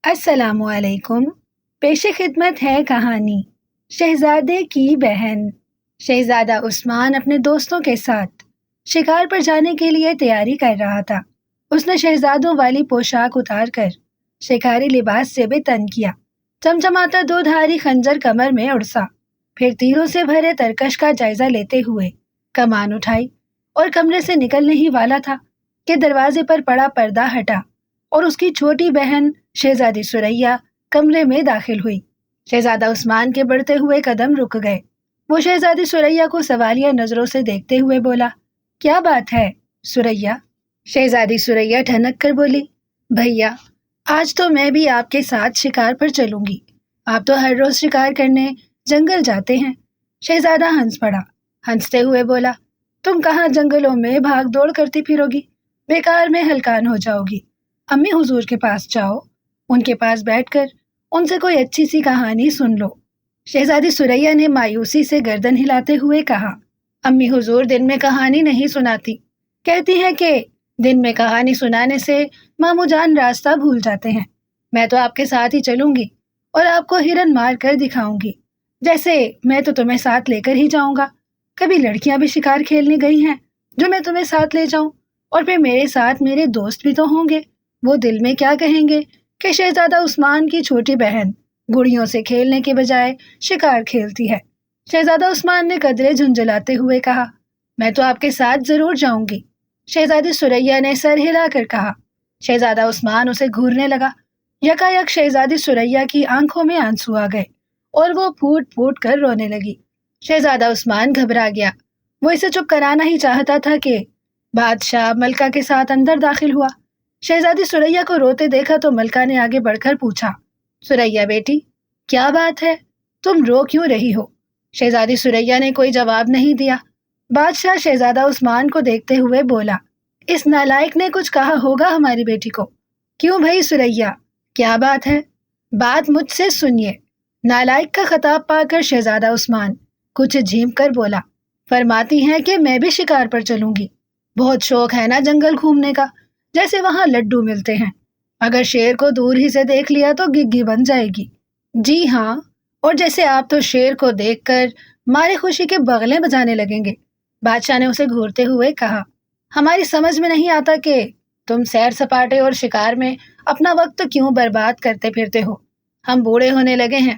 السلام علیکم۔ پیش خدمت ہے کہانی شہزادے کی بہن۔ شہزادہ عثمان اپنے دوستوں کے ساتھ شکار پر جانے کے لیے تیاری کر رہا تھا۔ اس نے شہزادوں والی پوشاک اتار کر شکاری لباس سے بھی تن کیا، چمچماتا دو دھاری خنجر کمر میں اڑسا، پھر تیروں سے بھرے ترکش کا جائزہ لیتے ہوئے کمان اٹھائی اور کمرے سے نکلنے ہی والا تھا کہ دروازے پر پڑا پردہ ہٹا اور اس کی چھوٹی بہن شہزادی ثریا کمرے میں داخل ہوئی۔ شہزادہ عثمان کے بڑھتے ہوئے قدم رک گئے۔ وہ شہزادی ثریا کو سوالیہ نظروں سے دیکھتے ہوئے بولا، کیا بات ہے ثریا؟ شہزادی ثریا ٹھنک کر بولی، بھیا آج تو میں بھی آپ کے ساتھ شکار پر چلوں گی۔ آپ تو ہر روز شکار کرنے جنگل جاتے ہیں۔ شہزادہ ہنس پڑا، ہنستے ہوئے بولا، تم کہاں جنگلوں میں بھاگ دوڑ کرتی پھرو گی؟ بیکار میں ہلکان ہو جاؤ گی۔ امی حضور کے پاس جاؤ، ان کے پاس بیٹھ کر ان سے کوئی اچھی سی کہانی سن لو۔ شہزادی ثریا نے مایوسی سے گردن ہلاتے ہوئے کہا، امی حضور دن میں کہانی نہیں سناتی، کہتی ہیں کہ دن میں کہانی سنانے سے مامو جان راستہ بھول جاتے ہیں۔ میں تو آپ کے ساتھ ہی چلوں گی اور آپ کو ہرن مار کر دکھاؤں گی، جیسے میں تو تمہیں ساتھ لے کر ہی جاؤں گا۔ کبھی لڑکیاں بھی شکار کھیلنے گئی ہیں جو میں تمہیں ساتھ لے جاؤں، اور پھر میرے ساتھ میرے دوست بھی تو ہوں گے۔ وہ دل میں کیا کہیں گے کہ شہزادہ عثمان کی چھوٹی بہن گڑیوں سے کھیلنے کے بجائے شکار کھیلتی ہے۔ شہزادہ عثمان نے قدرے جھنجھلاتے ہوئے کہا، میں تو آپ کے ساتھ ضرور جاؤں گی۔ شہزادی ثریا نے سر ہلا کر کہا۔ شہزادہ عثمان اسے گھورنے لگا۔ یکایک شہزادی ثریا کی آنکھوں میں آنسو آ گئے اور وہ پھوٹ پھوٹ کر رونے لگی۔ شہزادہ عثمان گھبرا گیا۔ وہ اسے چپ کرانا ہی چاہتا تھا کہ بادشاہ ملکہ کے ساتھ اندر داخل ہوا۔ شہزادی ثریا کو روتے دیکھا تو ملکہ نے آگے بڑھ کر پوچھا، ثریا بیٹی کیا بات ہے، تم رو کیوں رہی ہو؟ شہزادی ثریا نے کوئی جواب نہیں دیا۔ بادشاہ شہزادہ عثمان کو دیکھتے ہوئے بولا، اس نالائق نے کچھ کہا ہوگا ہماری بیٹی کو۔ کیوں بھائی ثریا، کیا بات ہے؟ بات مجھ سے سنیے۔ نالائق کا خطاب پا کر شہزادہ عثمان کچھ جھیم کر بولا، فرماتی ہیں کہ میں بھی شکار پر چلوں گی۔ بہت شوق ہے نا جنگل گھومنے کا، جیسے وہاں لڈو ملتے ہیں۔ اگر شیر کو دور ہی سے دیکھ لیا تو گگی بن جائے گی۔ جی ہاں، اور جیسے آپ تو شیر کو دیکھ کر مارے خوشی کے بغلیں بجانے لگیں گے۔ بادشاہ نے اسے گھورتے ہوئے کہا، ہماری سمجھ میں نہیں آتا کہ تم سیر سپاٹے اور شکار میں اپنا وقت کیوں برباد کرتے پھرتے ہو۔ ہم بوڑھے ہونے لگے ہیں،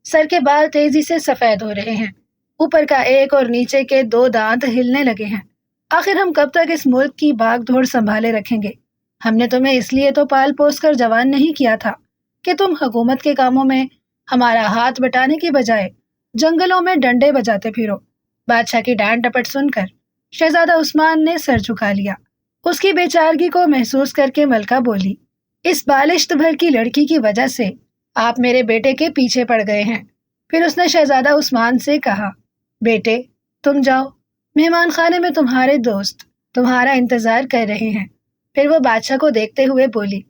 سر کے بال تیزی سے سفید ہو رہے ہیں، اوپر کا ایک اور نیچے کے دو دانت ہلنے لگے ہیں۔ آخر ہم کب تک اس ملک کی بھاگ دوڑ سنبھالے رکھیں گے؟ ہم نے تمہیں اس لیے تو پال پوس کر جوان نہیں کیا تھا کہ تم حکومت کے کاموں میں ہمارا ہاتھ بٹانے کی بجائے جنگلوں میں ڈنڈے بجاتے پھرو۔ بادشاہ کی ڈانٹ ڈپٹ سن کر شہزادہ عثمان نے سر جھکا لیا۔ اس کی بے چارگی کو محسوس کر کے ملکہ بولی، اس بالشت بھر کی لڑکی کی وجہ سے آپ میرے بیٹے کے پیچھے پڑ گئے ہیں۔ پھر اس نے شہزادہ عثمان سے کہا، بیٹے تم جاؤ، مہمان خانے میں تمہارے دوست تمہارا انتظار کر رہے ہیں۔ پھر وہ بادشاہ کو دیکھتے ہوئے بولی،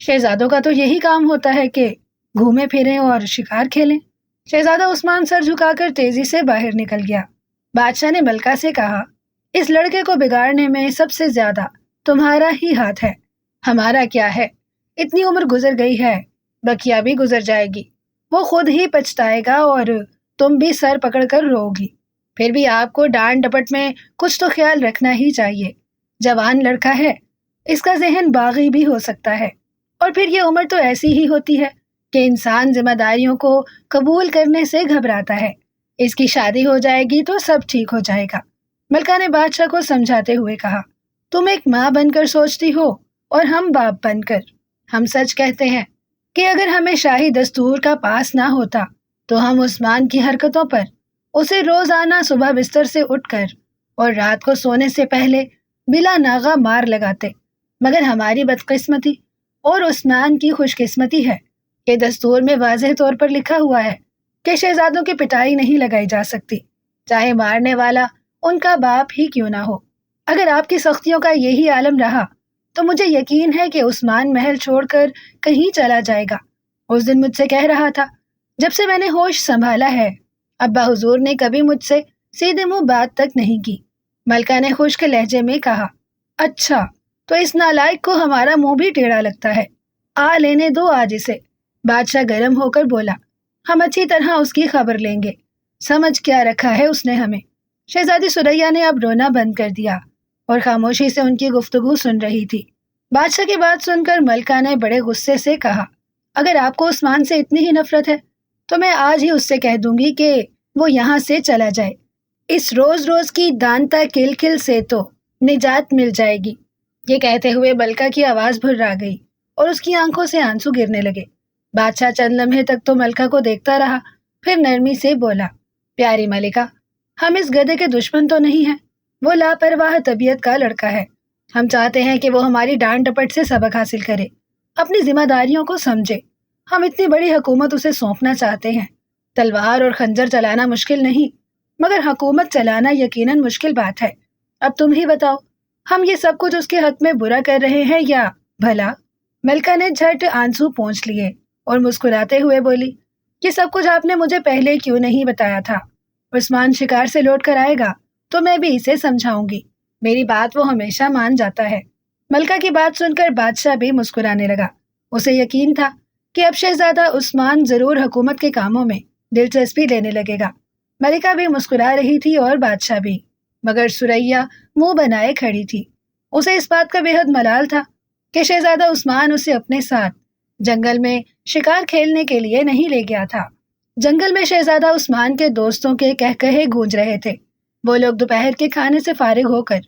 شہزادوں کا تو یہی کام ہوتا ہے کہ گھومے پھریں اور شکار کھیلیں۔ شہزادہ عثمان سر جھکا کر تیزی سے باہر نکل گیا۔ بادشاہ نے ملکہ سے کہا، اس لڑکے کو بگاڑنے میں سب سے زیادہ تمہارا ہی ہاتھ ہے، ہمارا کیا ہے؟ اتنی عمر گزر گئی ہے، بکیا بھی گزر جائے گی، وہ خود ہی پچھتائے گا اور تم بھی سر پکڑ کر رو گی۔ پھر بھی آپ کو ڈانٹ ڈپٹ میں کچھ تو خیال رکھنا ہی چاہیے۔ جوان لڑکا ہے، اس کا ذہن باغی بھی ہو سکتا ہے، اور پھر یہ عمر تو ایسی ہی ہوتی ہے کہ انسان ذمہ داریوں کو قبول کرنے سے گھبراتا ہے۔ اس کی شادی ہو جائے گی تو سب ٹھیک ہو جائے گا۔ ملکہ نے بادشاہ کو سمجھاتے ہوئے کہا، تم ایک ماں بن کر سوچتی ہو اور ہم باپ بن کر۔ ہم سچ کہتے ہیں کہ اگر ہمیں شاہی دستور کا پاس نہ ہوتا تو ہم عثمان کی حرکتوں پر اسے روزانہ صبح بستر سے اٹھ کر اور رات کو سونے سے پہلے بلا ناغہ مار لگاتے۔ مگر ہماری بدقسمتی اور عثمان کی خوش قسمتی ہے کہ دستور میں واضح طور پر لکھا ہوا ہے کہ شہزادوں کی پٹائی نہیں لگائی جا سکتی، چاہے مارنے والا ان کا باپ ہی کیوں نہ ہو۔ اگر آپ کی سختیوں کا یہی عالم رہا تو مجھے یقین ہے کہ عثمان محل چھوڑ کر کہیں چلا جائے گا۔ اس دن مجھ سے کہہ رہا تھا، جب سے میں نے ہوش سنبھالا ہے ابا حضور نے کبھی مجھ سے سیدھے منہ بات تک نہیں کی۔ ملکہ نے خشک لہجے میں کہا، اچھا تو اس نالائق کو ہمارا منہ بھی ٹیڑھا لگتا ہے، آ لینے دو آج اسے۔ بادشاہ گرم ہو کر بولا، ہم اچھی طرح اس کی خبر لیں گے، سمجھ کیا رکھا ہے اس نے ہمیں۔ شہزادی سریا نے اب رونا بند کر دیا اور خاموشی سے ان کی گفتگو سن رہی تھی۔ بادشاہ کی بات سن کر ملکہ نے بڑے غصے سے کہا، اگر آپ کو عثمان سے اتنی ہی نفرت ہے تو میں آج ہی اس سے کہہ دوں گی کہ وہ یہاں سے چلا جائے، اس روز روز کی دانتا کل کل سے تو نجات مل جائے گی۔ یہ کہتے ہوئے ملکہ کی آواز بھرا گئی اور اس کی آنکھوں سے آنسو گرنے لگے۔ بادشاہ چند لمحے تک تو ملکہ کو دیکھتا رہا، پھر نرمی سے بولا، پیاری ملکہ، ہم اس گدھے کے دشمن تو نہیں ہیں، وہ لاپرواہ طبیعت کا لڑکا ہے۔ ہم چاہتے ہیں کہ وہ ہماری ڈانٹ ڈپٹ سے سبق حاصل کرے، اپنی ذمہ داریوں کو سمجھے۔ ہم اتنی بڑی حکومت اسے سونپنا چاہتے ہیں۔ تلوار اور خنجر چلانا مشکل نہیں، مگر حکومت چلانا یقیناً مشکل بات ہے۔ اب تم ہی بتاؤ، ہم یہ سب کچھ اس کے حق میں برا کر رہے ہیں یا بھلا؟ ملکہ نے جھٹ آنسو پونچھ لیے اور مسکراتے ہوئے بولی، یہ سب کچھ آپ نے مجھے پہلے کیوں نہیں بتایا تھا؟ عثمان شکار سے لوٹ کر آئے گا تو میں بھی اسے سمجھاؤں گی، میری بات وہ ہمیشہ مان جاتا ہے۔ ملکہ کی بات سن کر بادشاہ بھی مسکرانے لگا۔ اسے یقین تھا کہ اب شہزادہ عثمان ضرور حکومت کے کاموں میں دلچسپی لینے لگے گا۔ ملکہ بھی مسکرا رہی تھی اور بادشاہ بھی، مگر سریا منہ بنائے کھڑی تھی۔ اسے اس بات کا بے حد ملال تھا کہ شہزادہ عثمان اسے اپنے ساتھ جنگل میں شکار کھیلنے کے لیے نہیں لے گیا تھا۔ جنگل میں شہزادہ عثمان کے دوستوں کے کہے گونج رہے تھے۔ وہ لوگ دوپہر کے کھانے سے فارغ ہو کر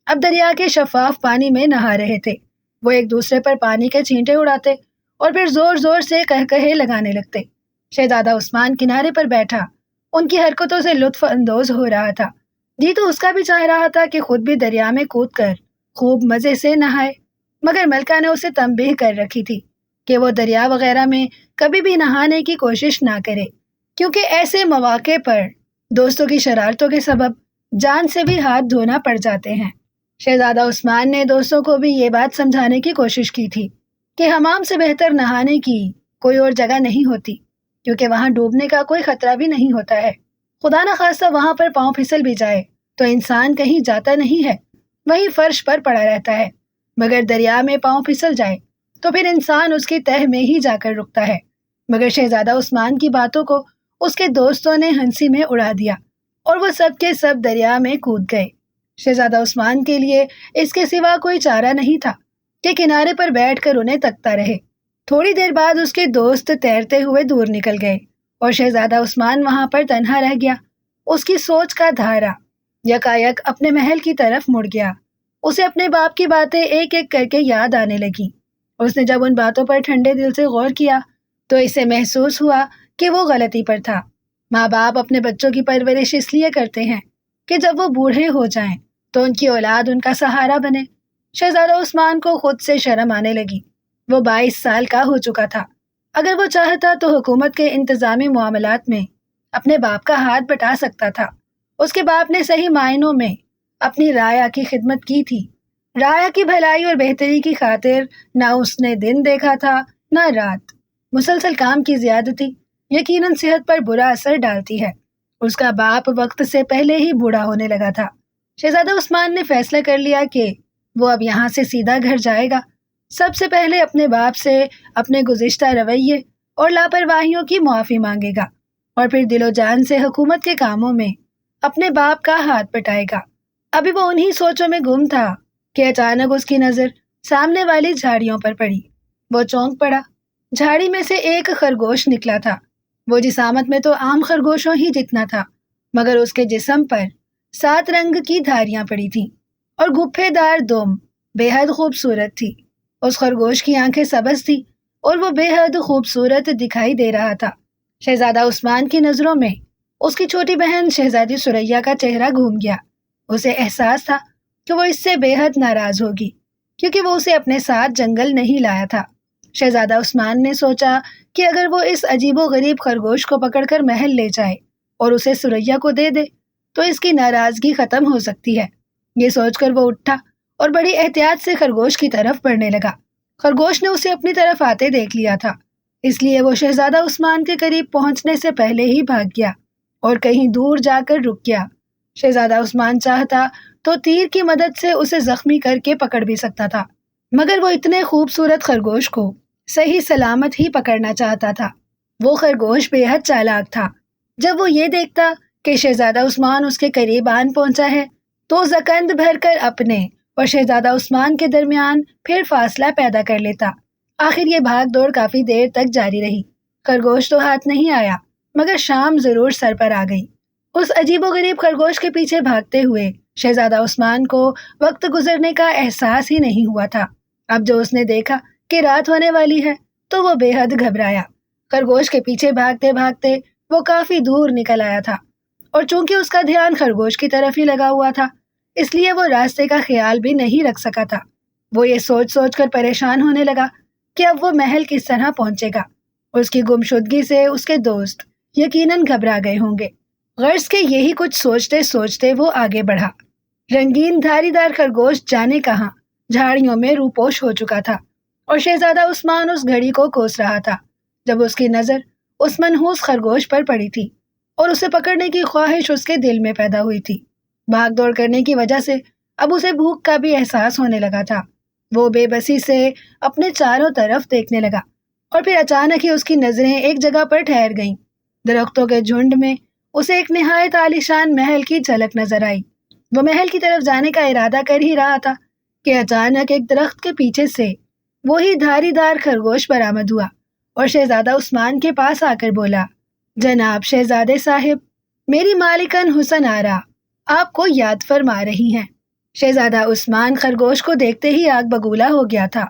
اب دریا کے شفاف پانی میں نہا رہے تھے۔ وہ ایک دوسرے پر پانی کے چھینٹے اڑاتے اور پھر زور زور سے کہے لگانے لگتے۔ شہزادہ عثمان کنارے پر بیٹھا ان کی حرکتوں سے لطف اندوز ہو رہا تھا۔ جی تو اس کا بھی چاہ رہا تھا کہ خود بھی دریا میں کود کر خوب مزے سے نہائے، مگر ملکہ نے اسے تنبیہ کر رکھی تھی کہ وہ دریا وغیرہ میں کبھی بھی نہانے کی کوشش نہ کرے، کیونکہ ایسے مواقع پر دوستوں کی شرارتوں کے سبب جان سے بھی ہاتھ دھونا پڑ جاتے ہیں۔ شہزادہ عثمان نے دوستوں کو بھی یہ بات سمجھانے کی کوشش کی تھی کہ حمام سے بہتر نہانے کی کوئی اور جگہ نہیں ہوتی، کیونکہ وہاں ڈوبنے کا کوئی خطرہ بھی نہیں ہوتا ہے۔ خدا نہ خواستہ وہاں پر پاؤں پھسل بھی جائے تو انسان کہیں جاتا نہیں ہے، وہیں فرش پر پڑا رہتا ہے، مگر دریا میں پاؤں پھسل جائے تو پھر انسان اس کی تہ میں ہی جا کر رکتا ہے۔ مگر شہزادہ عثمان کی باتوں کو اس کے دوستوں نے ہنسی میں اڑا دیا اور وہ سب کے سب دریا میں کود گئے۔ شہزادہ عثمان کے لیے اس کے سوا کوئی چارہ نہیں تھا کہ کنارے پر بیٹھ کر انہیں تکتا رہے۔ تھوڑی دیر بعد اس کے دوست تیرتے ہوئے دور نکل گئے اور شہزادہ عثمان وہاں پر تنہا رہ گیا۔ اس کی سوچ کا دھارا یکایک اپنے محل کی طرف مڑ گیا۔ اسے اپنے باپ کی باتیں ایک ایک کر کے یاد آنے لگی۔ اس نے جب ان باتوں پر ٹھنڈے دل سے غور کیا تو اسے محسوس ہوا کہ وہ غلطی پر تھا۔ ماں باپ اپنے بچوں کی پرورش اس لیے کرتے ہیں کہ جب وہ بوڑھے ہو جائیں تو ان کی اولاد ان کا سہارا بنے۔ شہزادہ عثمان کو خود سے شرم آنے لگی۔ وہ 22 سال کا ہو چکا تھا۔ اگر وہ چاہتا تو حکومت کے انتظامی معاملات میں اپنے باپ کا ہاتھ بٹا سکتا تھا۔ اس کے باپ نے صحیح معنوں میں اپنی رعایا کی خدمت کی تھی۔ رعایا کی بھلائی اور بہتری کی خاطر نہ اس نے دن دیکھا تھا نہ رات۔ مسلسل کام کی زیادتی یقیناً صحت پر برا اثر ڈالتی ہے۔ اس کا باپ وقت سے پہلے ہی بوڑھا ہونے لگا تھا۔ شہزادہ عثمان نے فیصلہ کر لیا کہ وہ اب یہاں سے سیدھا گھر جائے گا۔ سب سے پہلے اپنے باپ سے اپنے گزشتہ رویے اور لاپرواہیوں کی معافی مانگے گا اور پھر دل و جان سے حکومت کے کاموں میں اپنے باپ کا ہاتھ بٹائے گا۔ ابھی وہ انہی سوچوں میں گم تھا کہ اچانک اس کی نظر سامنے والی جھاڑیوں پر پڑی۔ وہ چونک پڑا۔ جھاڑی میں سے ایک خرگوش نکلا تھا۔ وہ جسامت میں تو عام خرگوشوں ہی جتنا تھا، مگر اس کے جسم پر 7 رنگ کی دھاریاں پڑی تھیں اور گپھے دار دم بے حد خوبصورت تھی۔ اس خرگوش کی آنکھیں سبز تھی اور وہ بے حد خوبصورت دکھائی دے رہا تھا۔ شہزادہ عثمان کی نظروں میں اس کی چھوٹی بہن شہزادی سریا کا چہرہ گھوم گیا۔ اسے احساس تھا کہ وہ اس سے بے حد ناراض ہوگی، کیونکہ وہ اسے اپنے ساتھ جنگل نہیں لایا تھا۔ شہزادہ عثمان نے سوچا کہ اگر وہ اس عجیب و غریب خرگوش کو پکڑ کر محل لے جائے اور اسے سریا کو دے دے تو اس کی ناراضگی ختم ہو سکتی ہے۔ یہ سوچ کر وہ اٹھا اور بڑی احتیاط سے خرگوش کی طرف بڑھنے لگا۔ خرگوش نے اسے اپنی طرف آتے دیکھ لیا تھا، اس لیے وہ شہزادہ عثمان کے قریب پہنچنے سے پہلے ہی بھاگ گیا اور کہیں دور جا کر رک گیا۔ شہزادہ عثمان چاہتا تو تیر کی مدد سے اسے زخمی کر کے پکڑ بھی سکتا تھا، مگر وہ اتنے خوبصورت خرگوش کو صحیح سلامت ہی پکڑنا چاہتا تھا۔ وہ خرگوش بے حد چالاک تھا۔ جب وہ یہ دیکھتا کہ شہزادہ عثمان اس کے قریب آن پہنچا ہے تو زکند بھر کر اپنے اور شہزادہ عثمان کے درمیان پھر فاصلہ پیدا کر لیتا۔ آخر یہ بھاگ دوڑ کافی دیر تک جاری رہی۔ خرگوش تو ہاتھ نہیں آیا، مگر شام ضرور سر پر آ گئی۔ اس عجیب و غریب خرگوش کے پیچھے بھاگتے ہوئے شہزادہ عثمان کو وقت گزرنے کا احساس ہی نہیں ہوا تھا۔ اب جو اس نے دیکھا کہ رات ہونے والی ہے تو وہ بے حد گھبرایا۔ خرگوش کے پیچھے بھاگتے بھاگتے وہ کافی دور نکل آیا تھا، اور چونکہ اس کا دھیان خرگوش کی طرف ہی لگا ہوا تھا اس لیے وہ راستے کا خیال بھی نہیں رکھ سکا تھا۔ وہ یہ سوچ سوچ کر پریشان ہونے لگا کہ اب وہ محل کس طرح پہنچے گا۔ اس کی گمشدگی سے اس کے دوست یقیناً گھبرا گئے ہوں گے۔ غرض کے یہی کچھ سوچتے سوچتے وہ آگے بڑھا۔ رنگین دھاری دار خرگوش جانے کہاں جھاڑیوں میں روپوش ہو چکا تھا، اور شہزادہ عثمان اس گھڑی کو کوس رہا تھا جب اس کی نظر اس منحوس خرگوش پر پڑی تھی، اور اسے پکڑنے کی خواہش اس کے دل میں پیدا ہوئی تھی۔ بھاگ دوڑ کرنے کی وجہ سے اب اسے بھوک کا بھی احساس ہونے لگا تھا۔ وہ بے بسی سے اپنے چاروں طرف دیکھنے لگا، اور پھر اچانک ہی اس کی نظریں ایک جگہ پر ٹھہر گئیں۔ درختوں کے جھنڈ میں اسے ایک نہایت عالیشان محل کی جھلک نظر آئی۔ وہ محل کی طرف جانے کا ارادہ کر ہی رہا تھا کہ اچانک ایک درخت کے پیچھے سے وہی دھاری دار خرگوش برآمد ہوا، اور شہزادہ عثمان کے پاس آ کر بولا، جناب شہزادے صاحب، میری مالکن حسن آرا آپ کو یاد فرما رہی ہیں۔ شہزادہ عثمان خرگوش کو دیکھتے ہی آگ بگولا ہو گیا تھا،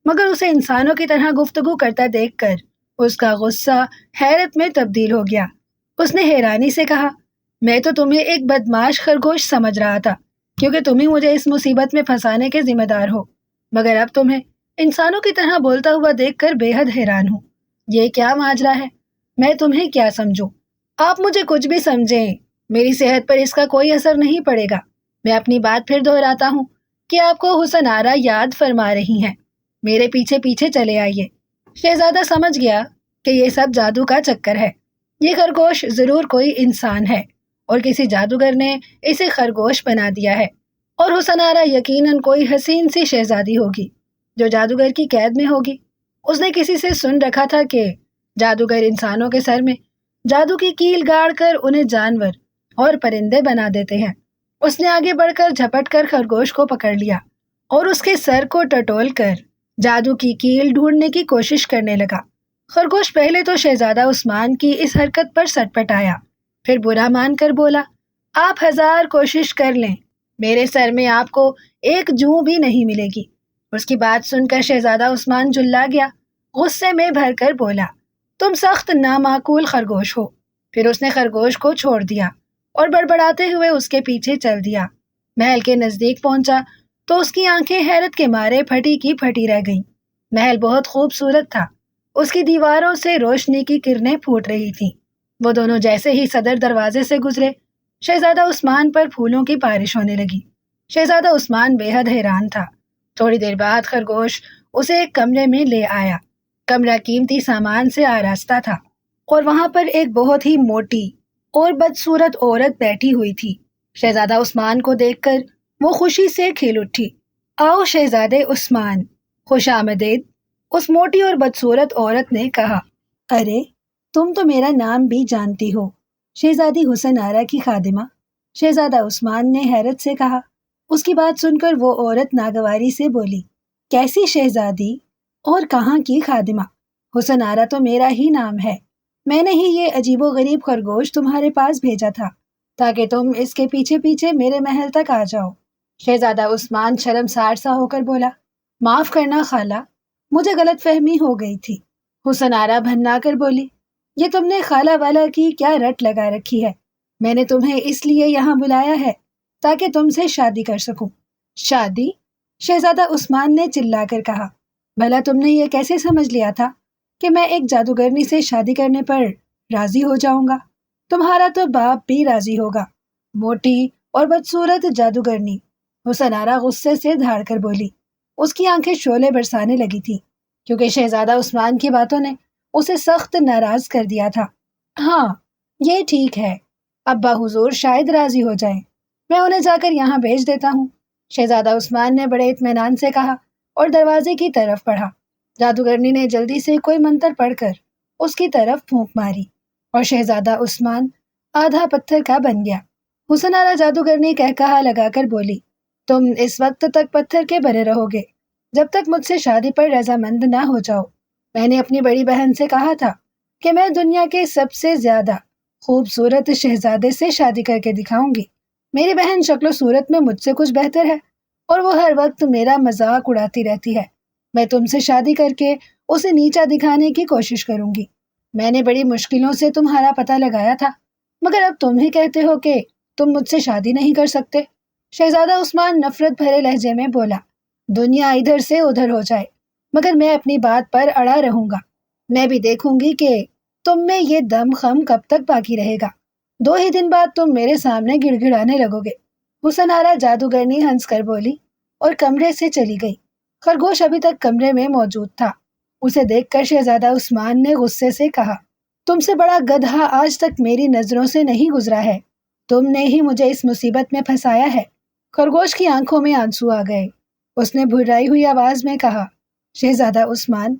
مگر اسے انسانوں کی طرح گفتگو کرتا دیکھ کر اس کا غصہ حیرت میں تبدیل ہو گیا۔ اس نے حیرانی سے کہا، میں تو تمہیں ایک بدمعاش خرگوش سمجھ رہا تھا، کیونکہ تم ہی مجھے اس مصیبت میں پھنسانے کے ذمہ دار ہو، مگر اب تمہیں انسانوں کی طرح بولتا ہوا دیکھ کر بے حد حیران ہوں۔ یہ کیا ماجرا ہے؟ میں تمہیں کیا سمجھوں؟ آپ مجھے کچھ بھی سمجھیں، میری صحت پر اس کا کوئی اثر نہیں پڑے گا۔ میں اپنی بات پھر دہراتا ہوں کہ آپ کو حسن آرا یاد فرما رہی ہیں۔ میرے پیچھے پیچھے چلے آئیے۔ شہزادہ سمجھ گیا کہ یہ سب جادو کا چکر ہے۔ یہ خرگوش ضرور کوئی انسان ہے، اور کسی جادوگر نے اسے خرگوش بنا دیا ہے، اور حسن آرا یقیناً کوئی حسین سی شہزادی ہوگی جو جادوگر کی قید میں ہوگی۔ اس نے کسی سے سن رکھا تھا کہ جادوگر انسانوں کے سر میں جادو کی کیل گاڑ کر انہیں جانور اور پرندے بنا دیتے ہیں۔ اس نے آگے بڑھ کر جھپٹ کر خرگوش کو پکڑ لیا اور اس کے سر کو ٹٹول کر جادو کی کیل ڈھونڈنے کی کوشش کرنے لگا۔ خرگوش پہلے تو شہزادہ عثمان کی اس حرکت پر سٹ آیا، پھر برا مان کر بولا، آپ 1000 کوشش کر لیں، میرے سر میں آپ کو ایک جوں بھی نہیں ملے گی۔ اس کی بات سن کر شہزادہ عثمان جھلا گیا، غصے میں بھر کر بولا، تم سخت نامعقول خرگوش ہو۔ پھر اس نے خرگوش کو چھوڑ دیا اور بڑبڑاتے ہوئے اس کے پیچھے چل دیا۔ محل کے نزدیک پہنچا تو اس کی آنکھیں حیرت کے مارے پھٹی کی پھٹی رہ گئیں۔ محل بہت خوبصورت تھا، اس کی دیواروں سے روشنی کی کرنیں پھوٹ رہی تھیں۔ وہ دونوں جیسے ہی صدر دروازے سے گزرے، شہزادہ عثمان پر پھولوں کی بارش ہونے لگی۔ شہزادہ عثمان بے حد حیران تھا۔ تھوڑی دیر بعد خرگوش اسے ایک کمرے میں لے آیا۔ کمرہ قیمتی سامان سے آراستہ تھا، اور وہاں پر ایک بہت ہی موٹی اور بدصورت عورت بیٹھی ہوئی تھی۔ شہزادہ عثمان کو دیکھ کر وہ خوشی سے کھل اٹھی۔ آؤ شہزادے عثمان، خوش آمدید، اس موٹی اور بدصورت عورت نے کہا۔ ارے تم تو میرا نام بھی جانتی ہو، شہزادی حسن آرا کی خادمہ، شہزادہ عثمان نے حیرت سے کہا۔ اس کی بات سن کر وہ عورت ناگواری سے بولی، کیسی شہزادی اور کہاں کی خادمہ؟ حسن آرا تو میرا ہی نام ہے۔ میں نے ہی یہ عجیب و غریب خرگوش تمہارے پاس بھیجا تھا تاکہ تم اس کے پیچھے پیچھے میرے محل تک آ جاؤ۔ شہزادہ عثمان شرمسار سا ہو کر بولا، معاف کرنا خالہ، مجھے غلط فہمی ہو گئی تھی۔ حسن آرا بھننا کر بولی، یہ تم نے خالہ والا کی کیا رٹ لگا رکھی ہے؟ میں نے تمہیں اس لیے یہاں بلایا ہے تاکہ تم سے شادی کر سکوں۔ شادی؟ شہزادہ عثمان نے چلا کر کہا، بھلا تم نے یہ کیسے سمجھ لیا تھا کہ میں ایک جادوگرنی سے شادی کرنے پر راضی ہو جاؤں گا؟ تمہارا تو باپ بھی راضی ہوگا، موٹی اور بدصورت جادوگرنی۔ حسن آرا غصے سے دھاڑ کر بولی۔ اس کی آنکھیں شعلے برسانے لگی تھی، کیونکہ شہزادہ عثمان کی باتوں نے اسے سخت ناراض کر دیا تھا۔ ہاں یہ ٹھیک ہے، ابا حضور شاید راضی ہو جائیں، میں انہیں جا کر یہاں بھیج دیتا ہوں۔ شہزادہ عثمان نے بڑے اطمینان سے کہا اور دروازے کی طرف بڑھا۔ جادوگرنی نے جلدی سے کوئی منتر پڑھ کر اس کی طرف پھونک ماری اور شہزادہ عثمان آدھا پتھر کا بن گیا۔ حسن آرا جادوگرنی کہا لگا کر بولی، تم اس وقت تک پتھر کے بنے رہو گے جب تک مجھ سے شادی پر رضامند نہ ہو جاؤ۔ میں نے اپنی بڑی بہن سے کہا تھا کہ میں دنیا کے سب سے زیادہ خوبصورت شہزادے سے شادی کر کے دکھاؤں گی۔ میری بہن شکل و صورت میں مجھ سے کچھ بہتر ہے اور وہ ہر وقت میرا مذاق اڑاتی رہتی ہے۔ میں تم سے شادی کر کے اسے نیچا دکھانے کی کوشش کروں گی۔ میں نے بڑی مشکلوں سے تمہارا پتہ لگایا تھا، مگر اب تم ہی کہتے ہو کہ تم مجھ سے شادی نہیں کر سکتے۔ شہزادہ عثمان نفرت بھرے لہجے میں بولا، دنیا ادھر سے ادھر ہو جائے مگر میں اپنی بات پر اڑا رہوں گا۔ میں بھی دیکھوں گی کہ تم میں یہ دم خم کب تک باقی رہے گا۔ 2 ہی دن بعد تم میرے سامنے گڑ گڑانے لگو گے۔ حسن آرا جادوگرنی ہنس کر بولی اور کمرے سے چلی گئی۔ خرگوش ابھی تک کمرے میں موجود تھا۔ اسے دیکھ کر شہزادہ عثمان نے غصے سے کہا، تم سے بڑا گدھا آج تک میری نظروں سے نہیں گزرا ہے۔ تم نے ہی مجھے اس مصیبت میں پھنسایا ہے۔ خرگوش کی آنکھوں میں آنسو آ گئے۔ اس نے بھرائی ہوئی آواز میں کہا، شہزادہ عثمان،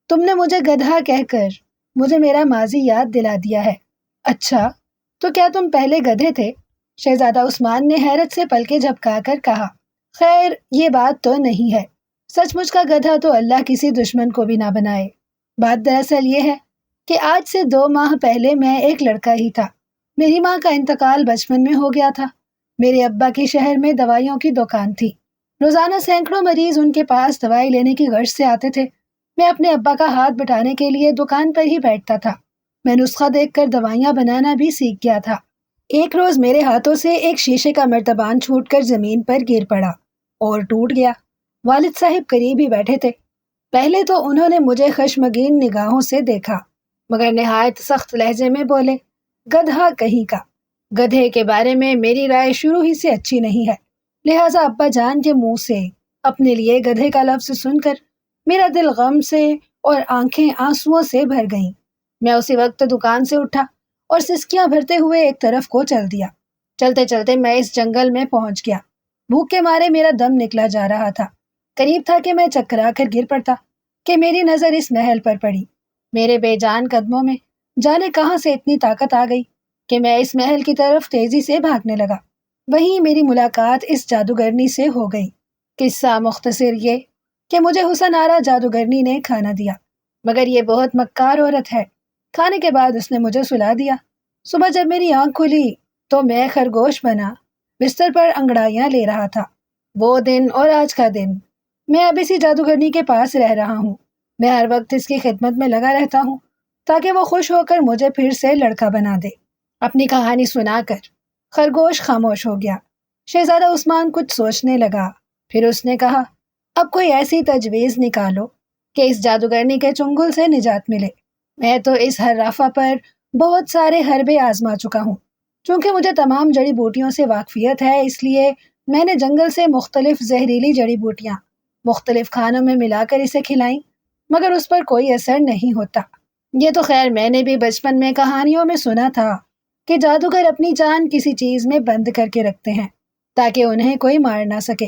تم نے مجھے گدھا کہہ کر مجھے میرا ماضی یاد دلا دیا ہے۔ اچھا، تو کیا تم پہلے گدھے تھے؟ شہزادہ عثمان نے حیرت سے پلکیں جھپکا کر کہا، خیر یہ بات تو نہیں ہے۔ سچ مچ کا گدھا تو اللہ کسی دشمن کو بھی نہ بنائے۔ بات دراصل یہ ہے کہ آج سے 2 ماہ پہلے میں ایک لڑکا ہی تھا۔ میری ماں کا انتقال بچپن میں ہو گیا تھا۔ میرے ابا کی شہر میں دوائیوں کی دکان تھی۔ روزانہ سینکڑوں مریض ان کے پاس دوائی لینے کی غرض سے آتے تھے۔ میں اپنے ابا کا ہاتھ بٹانے کے لیے دکان پر ہی بیٹھتا تھا۔ میں نسخہ دیکھ کر دوائیاں بنانا بھی سیکھ گیا تھا۔ ایک روز میرے ہاتھوں سے ایک شیشے کا مرتبان چھوٹ کر زمین پر گر پڑا اور ٹوٹ گیا۔ والد صاحب قریب ہی بیٹھے تھے۔ پہلے تو انہوں نے مجھے خشمگین نگاہوں سے دیکھا مگر نہایت سخت لہجے میں بولے، گدھا کہیں کا۔ گدھے کے بارے میں میری رائے شروع ہی سے اچھی نہیں ہے، لہٰذا ابا جان کے منہ سے اپنے لیے گدھے کا لفظ سن کر میرا دل غم سے اور آنکھیں آنسوؤں سے بھر گئیں۔ میں اسی وقت دکان سے اٹھا اور سسکیاں بھرتے ہوئے ایک طرف کو چل دیا۔ چلتے چلتے میں اس جنگل میں پہنچ گیا۔ بھوک کے مارے میرا دم نکلا جا رہا تھا۔ قریب تھا کہ میں چکرا کر گر پڑتا کہ میری نظر اس محل پر پڑی۔ میرے بے جان قدموں میں جانے کہاں سے اتنی طاقت آ گئی کہ میں اس محل کی طرف تیزی سے بھاگنے لگا۔ وہیں میری ملاقات اس جادوگرنی سے ہو گئی۔ قصہ مختصر یہ کہ مجھے حسن آرا جادوگرنی نے کھانا دیا، مگر یہ بہت مکار عورت ہے۔ کھانے کے بعد اس نے مجھے سلا دیا۔ صبح جب میری آنکھ کھلی تو میں خرگوش بنا بستر پر انگڑائیاں لے رہا تھا۔ وہ دن اور آج کا دن میں اب اسی جادوگرنی کے پاس رہ رہا ہوں۔ میں ہر وقت اس کی خدمت میں لگا رہتا ہوں تاکہ وہ خوش ہو کر مجھے پھر سے لڑکا بنا دے۔ اپنی کہانی سنا کر خرگوش خاموش ہو گیا۔ شہزادہ عثمان کچھ سوچنے لگا، پھر اس نے کہا، اب کوئی ایسی تجویز نکالو کہ اس جادوگرنی کے چنگل سے نجات ملے۔ میں تو اس حرافہ پر بہت سارے حربے آزما چکا ہوں۔ چونکہ مجھے تمام جڑی بوٹیوں سے واقفیت ہے، اس لیے میں نے جنگل سے مختلف زہریلی جڑی بوٹیاں مختلف کھانوں میں ملا کر اسے کھلائیں، مگر اس پر کوئی اثر نہیں ہوتا۔ یہ تو خیر میں نے بھی بچپن میں کہانیوں میں سنا تھا کہ جادوگر اپنی جان کسی چیز میں بند کر کے رکھتے ہیں تاکہ انہیں کوئی مار نہ سکے۔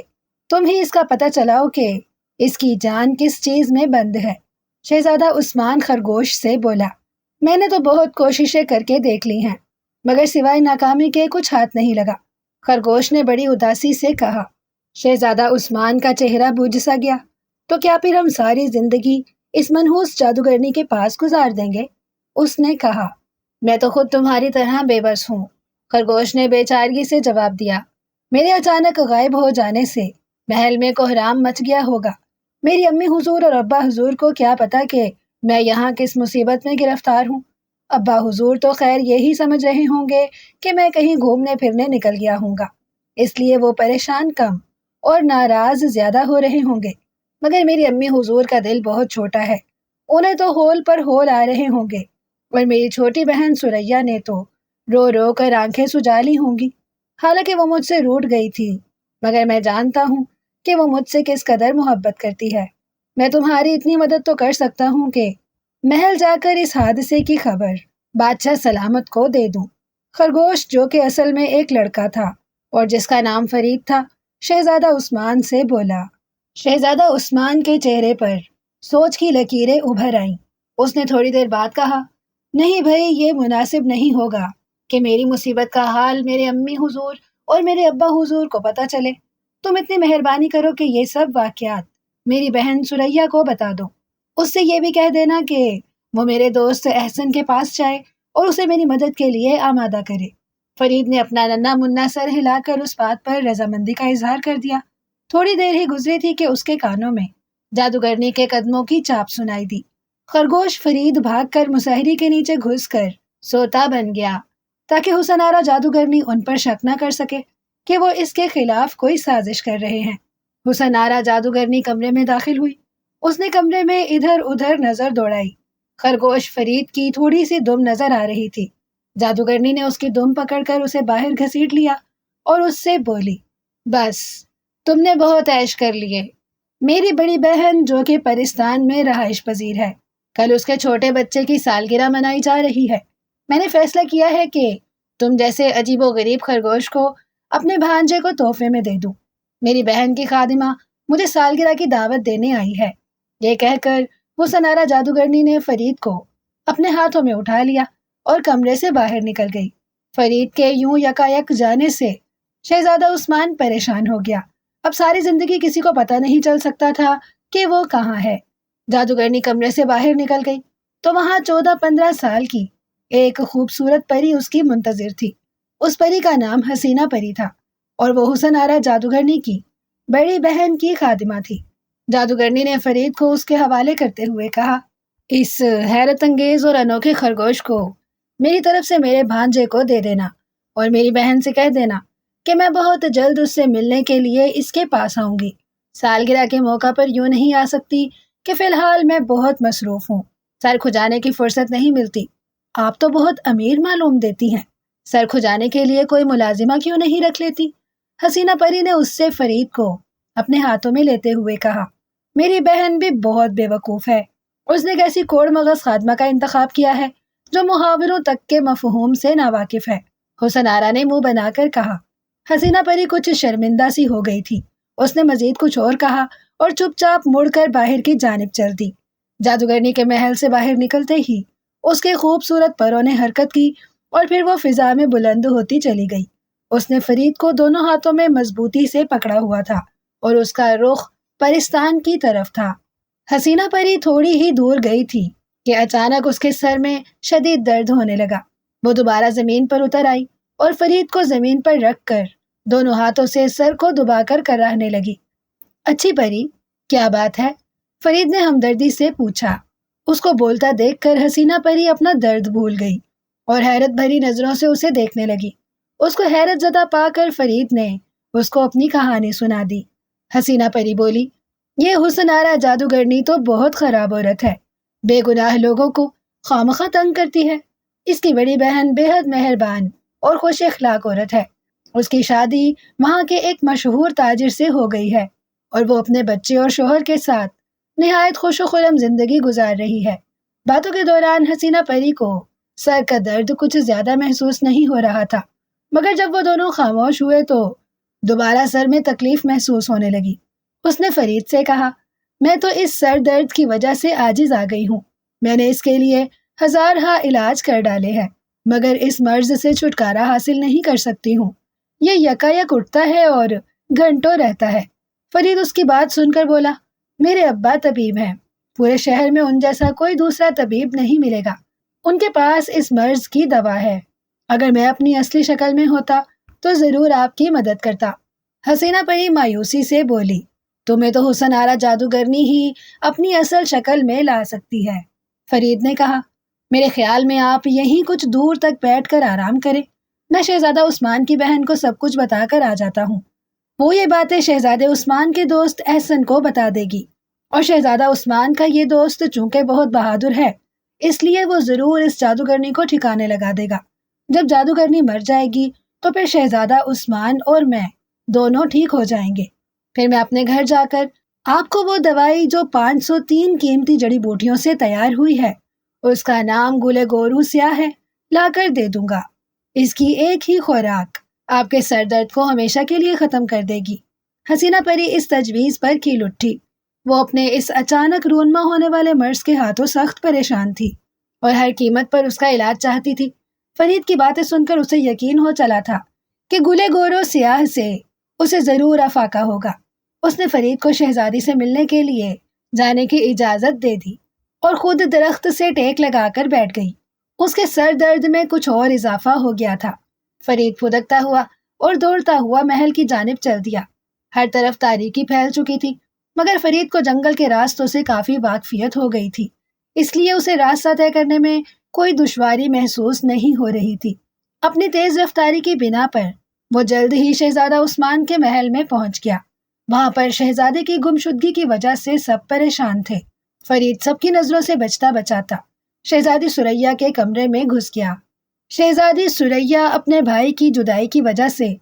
تم ہی اس کا پتہ چلاؤ کہ اس کی جان کس چیز میں بند ہے۔ شہزادہ عثمان خرگوش سے بولا، میں نے تو بہت کوششیں کر کے دیکھ لی ہیں مگر سوائے ناکامی کے کچھ ہاتھ نہیں لگا۔ خرگوش نے بڑی اداسی سے کہا۔ شہزادہ عثمان کا چہرہ بجھ سا گیا، تو کیا پھر ہم ساری زندگی اس منحوس جادوگرنی کے پاس گزار دیں گے؟ اس نے کہا، میں تو خود تمہاری طرح بے بس ہوں۔ خرگوش نے بے چارگی سے جواب دیا، میرے اچانک غائب ہو جانے سے محل میں کوہرام مچ گیا ہوگا۔ میری امی حضور اور ابا حضور کو کیا پتا کہ میں یہاں کس مصیبت میں گرفتار ہوں۔ ابا حضور تو خیر یہی سمجھ رہے ہوں گے کہ میں کہیں گھومنے پھرنے نکل گیا ہوں گا، اس لیے وہ پریشان کم اور ناراض زیادہ ہو رہے ہوں گے، مگر میری امی حضور کا دل بہت چھوٹا ہے، انہیں تو ہول پر ہول آ رہے ہوں گے، اور میری چھوٹی بہن سریا نے تو رو رو کر آنکھیں سجا لی ہوں گی۔ حالانکہ وہ مجھ سے روٹھ گئی تھی، مگر میں جانتا ہوں کہ وہ مجھ سے کس قدر محبت کرتی ہے۔ میں تمہاری اتنی مدد تو کر سکتا ہوں کہ محل جا کر اس حادثے کی خبر بادشاہ سلامت کو دے دوں۔ خرگوش جو کہ اصل میں ایک لڑکا تھا اور جس کا نام فرید تھا، شہزادہ عثمان سے بولا۔ شہزادہ عثمان کے چہرے پر سوچ کی لکیریں ابھر آئیں۔ اس نے تھوڑی دیر بعد کہا، نہیں بھائی، یہ مناسب نہیں ہوگا کہ میری مصیبت کا حال میرے امی حضور اور میرے ابا حضور کو پتہ چلے۔ تم اتنی مہربانی کرو کہ یہ سب واقعات میری بہن سریا کو بتا دو۔ اس سے یہ بھی کہہ دینا کہ وہ میرے دوست احسن کے پاس جائے اور اسے میری مدد کے لیے آمادہ کرے۔ فرید نے اپنا ننھا منا سر ہلا کر اس بات پر رضامندی کا اظہار کر دیا۔ تھوڑی دیر ہی گزری تھی کہ اس کے کانوں میں جادوگرنی کے قدموں کی چاپ سنائی دی۔ خرگوش فرید بھاگ کر مسہری کے نیچے گھس کر سوتا بن گیا تاکہ حسن آرا جادوگرنی ان پر شک نہ کر سکے کہ وہ اس کے خلاف کوئی سازش کر رہے ہیں۔ حسن آرا جادوگرنی کمرے میں داخل ہوئی۔ اس نے کمرے میں ادھر ادھر نظر دوڑائی۔ خرگوش فرید کی تھوڑی سی دم نظر آ رہی تھی۔ جادوگرنی نے اس کی دم پکڑ کر اسے باہر گھسیٹ لیا اور اس سے بولی، بس تم نے بہت عیش کر لیے۔ میری بڑی بہن جو کہ پرستان میں رہائش پذیر ہے، کل اس کے چھوٹے بچے کی سالگرہ منائی جا رہی ہے۔ میں نے فیصلہ کیا ہے کہ تم جیسے عجیب و غریب خرگوش کو اپنے بھانجے کو تحفے میں دے دوں۔ میری بہن کی خادمہ مجھے سالگرہ کی دعوت دینے آئی ہے۔ یہ کہہ کر حسن آرا جادوگرنی نے فرید کو اپنے ہاتھوں میں اٹھا لیا اور کمرے سے باہر نکل گئی۔ فرید کے یوں یکایک جانے سے شہزادہ عثمان پریشان ہو گیا۔ اب ساری زندگی کسی کو پتہ نہیں چل سکتا تھا کہ وہ کہاں ہے۔ جادوگرنی کمرے سے باہر نکل گئی تو وہاں 14-15 سال کی ایک خوبصورت پری اس کی منتظر تھی۔ اس پری کا نام حسینہ پری تھا اور وہ حسن آرا جادوگرنی کی بڑی بہن کی خادمہ تھی۔ جادوگرنی نے فرید کو اس کے حوالے کرتے ہوئے کہا، اس حیرت انگیز اور انوکھے خرگوش کو میری طرف سے میرے بھانجے کو دے دینا اور میری بہن سے کہہ دینا کہ میں بہت جلد اس سے ملنے کے لیے اس کے پاس آؤں گی۔ سالگرہ کے موقع پر یوں نہیں آ سکتی کہ فی الحال میں بہت مصروف ہوں، سر کھجانے کی فرصت نہیں ملتی۔ آپ تو بہت امیر معلوم دیتی ہیں، سر کھجانے کے لیے کوئی ملازمہ کیوں نہیں رکھ لیتی؟ حسینہ پری نے اس سے فرید کو اپنے ہاتھوں میں لیتے ہوئے کہا، میری بہن بھی بہت بے وقوف ہے۔ اس نے ایک ایسی کوڑ مغز خادمہ کا انتخاب کیا ہے جو محاوروں تک کے مفہوم سے ناواقف ہے۔ حسن آرا نے منہ بنا کر کہا۔ حسینہ پری کچھ شرمندہ سی ہو گئی تھی۔ اس نے مزید کچھ اور کہا اور چپ چاپ مڑ کر باہر کی جانب چل دی۔ جادوگرنی کے محل سے باہر نکلتے ہی اس کے خوبصورت پروں نے حرکت کی اور پھر وہ فضا میں بلند ہوتی چلی گئی۔ اس نے فرید کو دونوں ہاتھوں میں مضبوطی سے پکڑا ہوا تھا اور اس کا رخ پرستان کی طرف تھا۔ حسینہ پری تھوڑی ہی دور گئی تھی کہ اچانک اس کے سر میں شدید درد ہونے لگا۔ وہ دوبارہ زمین پر اتر آئی اور فرید کو زمین پر رکھ کر دونوں ہاتھوں سے سر کو دبا کر کراہنے لگی۔ اچھی پری، کیا بات ہے؟ فرید نے ہمدردی سے پوچھا۔ اس کو بولتا دیکھ کر حسینہ پری اپنا درد بھول گئی اور حیرت بھری نظروں سے اسے دیکھنے لگی۔ اس کو حیرت زدہ پا کر فرید نے اس کو اپنی کہانی سنا دی۔ حسینہ پری بولی، یہ حسن آرا جادوگرنی تو بہت خراب عورت ہے، بے گناہ لوگوں کو خواہ تنگ کرتی ہے۔ اس کی بڑی بہن بے حد مہربان اور خوش اخلاق عورت ہے۔ اس کی شادی وہاں کے ایک مشہور تاجر سے ہو گئی ہے اور وہ اپنے بچے اور شوہر کے ساتھ نہایت خوش و خرم زندگی گزار رہی ہے۔ باتوں کے دوران حسینہ پری کو سر کا درد کچھ زیادہ محسوس نہیں ہو رہا تھا، مگر جب وہ دونوں خاموش ہوئے تو دوبارہ سر میں تکلیف محسوس ہونے لگی۔ اس نے فرید سے کہا، میں تو اس سر درد کی وجہ سے عاجز آ گئی ہوں۔ میں نے اس کے لیے ہزارہا علاج کر ڈالے ہیں، مگر اس مرض سے چھٹکارا حاصل نہیں کر سکتی ہوں۔ یہ یکایک اٹھتا ہے اور گھنٹوں رہتا ہے۔ فرید اس کی بات سن کر بولا، میرے ابا طبیب ہیں، پورے شہر میں ان جیسا کوئی دوسرا طبیب نہیں ملے گا۔ ان کے پاس اس مرض کی دوا ہے۔ اگر میں اپنی اصلی شکل میں ہوتا تو ضرور آپ کی مدد کرتا۔ حسینہ پری مایوسی سے بولی، تمہیں تو حسن آرا جادوگرنی ہی اپنی اصل شکل میں لا سکتی ہے۔ فرید نے کہا، میرے خیال میں آپ یہیں کچھ دور تک بیٹھ کر آرام کریں، میں شہزادہ عثمان کی بہن کو سب کچھ بتا کر آ جاتا ہوں۔ وہ یہ باتیں شہزادے عثمان کے دوست احسن کو بتا دے گی، اور شہزادہ عثمان کا یہ دوست چونکہ بہت بہادر ہے، اس لیے وہ ضرور اس جادوگرنی کو ٹھکانے لگا دے گا۔ جب جادوگرنی مر جائے گی تو پھر شہزادہ عثمان اور میں دونوں ٹھیک ہو جائیں گے۔ پھر میں اپنے گھر جا کر آپ کو وہ دوائی جو 503 قیمتی جڑی بوٹیوں سے تیار ہوئی ہے، اس کا نام گلے گورو سیاہ ہے، لا کر دے دوں گا۔ اس کی ایک ہی خوراک آپ کے سر درد کو ہمیشہ کے لیے ختم کر دے گی۔ حسینہ پری اس تجویز پر کھل اٹھی۔ وہ اپنے اس اچانک رونما ہونے والے مرض کے ہاتھوں سخت پریشان تھی اور ہر قیمت پر اس کا علاج چاہتی تھی۔ فرید کی باتیں سن کر اسے یقین ہو چلا تھا کہ گلے گورو سیاہ سے اسے ضرور افاقہ ہوگا۔ اس نے فرید کو شہزادی سے ملنے کے لیے جانے کی اجازت دے دی اور خود درخت سے ٹیک لگا کر بیٹھ گئی۔ اس کے سر درد میں کچھ اور اضافہ ہو گیا تھا۔ فرید پھدکتا ہوا اور دوڑتا ہوا محل کی جانب چل دیا۔ ہر طرف تاریکی پھیل چکی تھی، مگر فرید کو جنگل کے راستوں سے کافی واقفیت ہو گئی تھی، اس لیے اسے راستہ طے کرنے میں کوئی دشواری محسوس نہیں ہو رہی تھی۔ اپنی تیز رفتاری کی بنا پر وہ جلد ہی شہزادہ عثمان کے محل میں پہنچ گیا۔ وہاں پر شہزادے کی گمشدگی کی وجہ سے سب پریشان تھے۔ فرید سب کی نظروں سے بچتا بچاتا شہزادی ثریا کے کمرے میں گھس گیا۔ شہزادی ثریا اپنے بھائی کی جدائی کی وجہ سے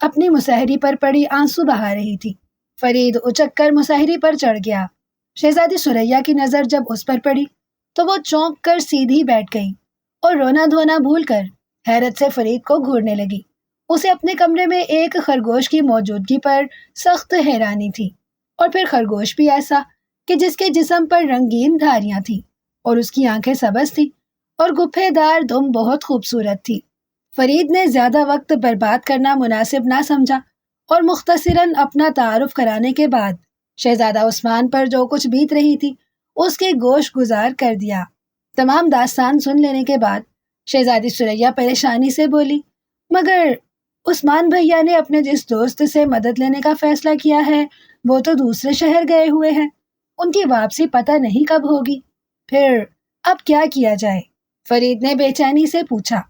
اپنی مسہری پر پڑی آنسو بہا رہی تھی۔ فرید اچک کر مسہری پر چڑھ گیا۔ شہزادی ثریا کی نظر جب اس پر پڑی تو وہ چونک کر سیدھی بیٹھ گئی اور رونا دھونا بھول کر حیرت سے فرید کو گھورنے لگی۔ اسے اپنے کمرے میں ایک خرگوش کی موجودگی پر سخت حیرانی تھی، اور پھر خرگوش بھی ایسا کہ جس کے جسم پر رنگین دھاریاں تھیں اور اس کی آنکھیں سبز تھیں اور گپھے دار دم بہت خوبصورت تھی۔ فرید نے زیادہ وقت برباد کرنا مناسب نہ سمجھا اور مختصراً اپنا تعارف کرانے کے بعد شہزادہ عثمان پر جو کچھ بیت رہی تھی اس کے گوش گزار کر دیا۔ تمام داستان سن لینے کے بعد شہزادی ثریا پریشانی سے بولی، مگر عثمان بھیا نے اپنے جس دوست سے مدد لینے کا فیصلہ کیا ہے وہ تو دوسرے شہر گئے ہوئے ہیں، ان کی واپسی پتہ نہیں کب ہوگی، پھر اب کیا کیا جائے؟ فرید نے بے چینی سے پوچھا۔